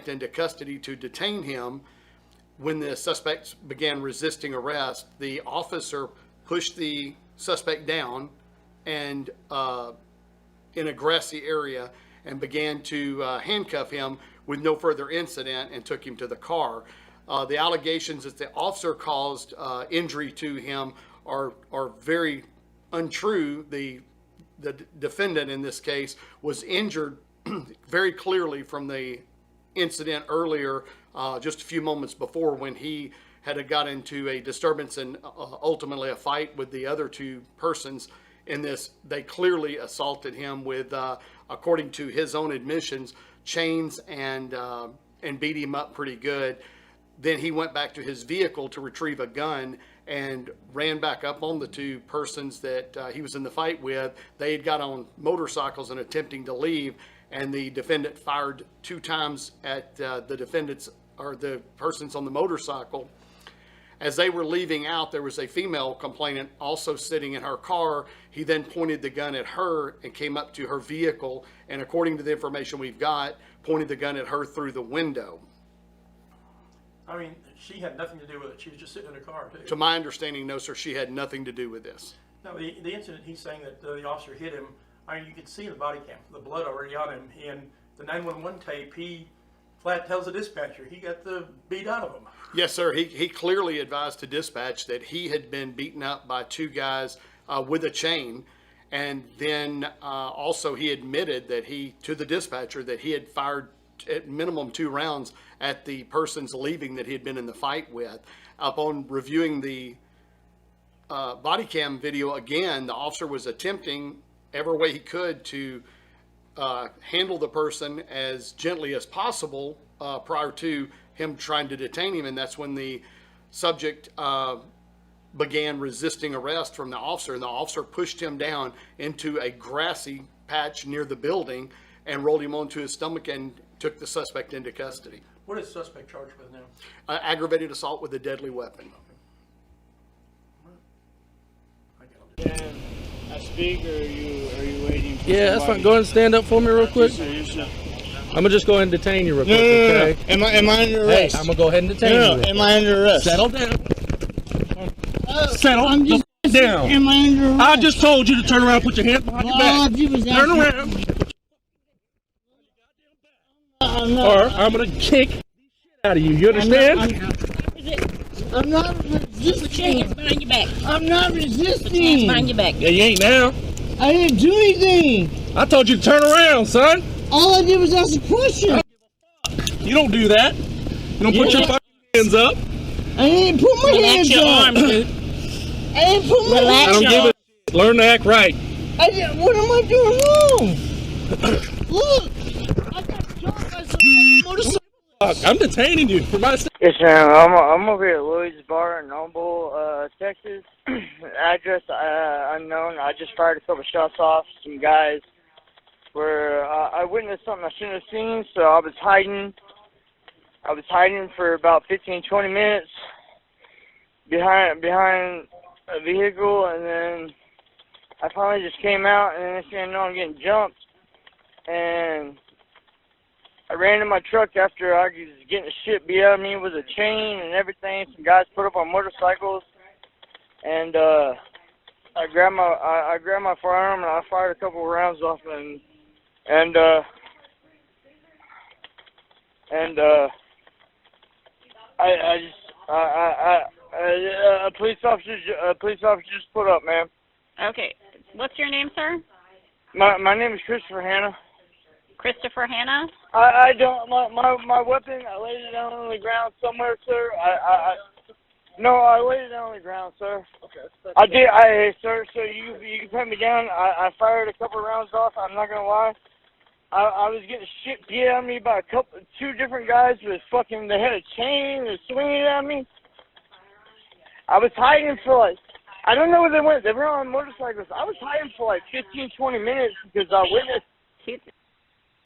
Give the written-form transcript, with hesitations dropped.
into custody to detain him. When the suspect began resisting arrest, the officer pushed the suspect down and in a grassy area and began to handcuff him with no further incident and took him to the car. The allegations that the officer caused injury to him are very untrue. The defendant in this case was injured very clearly from the incident earlier, just a few moments before, when he had got into a disturbance and ultimately a fight with the other two persons in this. They clearly assaulted him with, according to his own admissions, chains and beat him up pretty good. Then he went back to his vehicle to retrieve a gun and ran back up on the two persons that he was in the fight with. They had got on motorcycles and attempting to leave, and the defendant fired 2 times at the defendants, or the persons on the motorcycle. As they were leaving out, there was a female complainant also sitting in her car. He then pointed the gun at her and came up to her vehicle, and according to the information we've got, pointed the gun at her through the window. I mean, she had nothing to do with it. She was just sitting in her car, too. To my understanding, no, sir, she had nothing to do with this. No, the incident he's saying that the officer hit him, I mean, you could see in the body cam, the blood already on him. In the 911 tape, he flat tells the dispatcher he got the beat out of him. Yes, sir. He clearly advised to dispatch that he had been beaten up by 2 guys with a chain. And then also he admitted that to the dispatcher, that he had fired at minimum 2 rounds at the persons leaving that he had been in the fight with. Upon reviewing the body cam video again, the officer was attempting every way he could to handle the person as gently as possible prior to him trying to detain him, and that's when the subject began resisting arrest from the officer, and the officer pushed him down into a grassy patch near the building and rolled him onto his stomach and took the suspect into custody. What is the suspect charged with now? Aggravated assault with a deadly weapon. Can I speak, or are you waiting for Yeah, that's fine. Go ahead and stand up for me real quick. I'm gonna just go ahead and detain you real quick, okay? Am I under arrest? Hey, I'm gonna go ahead and detain you. Real am I under arrest? Settle down. Settle down. Am I under arrest? I just told you to turn around and put your hands behind your back. Turn around. Or I'm gonna kick the shit out of you. You understand? I'm not resisting. Put your hands behind your back. I'm not Put your hands resisting. behind your back. Yeah, you ain't now. I didn't do anything. I told you to turn around, son. All I did was ask a question. You don't do that. You don't put your fucking hands up. I didn't put my Relax hands your up. arms, dude. I didn't put my I Relax don't your give arms. a shit. Learn to act right. What am I doing wrong? Look, I got jumped by some motorcycle. Fuck, I'm detaining you for my. Yes, ma'am. I'm over here at Louis' Bar in Noble, Texas. Address unknown. I just fired a couple shots off some guys where I witnessed something I shouldn't have seen, so I was hiding. I was hiding for about 15-20 minutes behind a vehicle, and then I finally just came out, and next thing I know, I'm getting jumped, and I ran to my truck after I was getting the shit beat out of me with a chain and everything. Some guys put up on motorcycles, and I grabbed my firearm and I fired a couple of rounds off, and a police officer just put up, ma'am. Okay. What's your name, sir? My name is Christopher Hanna. Christopher Hanna? I don't, my weapon, I laid it down on the ground somewhere, sir. No, I laid it down on the ground, sir. Okay. Sir, so you can put me down. I fired a couple of rounds off, I'm not gonna lie. I was getting shit beat at me by 2 different guys with fucking, they had a chain, they were swinging it at me. I was hiding for like, I don't know where they went. They were on motorcycles. I was hiding for like 15-20 minutes because I witnessed.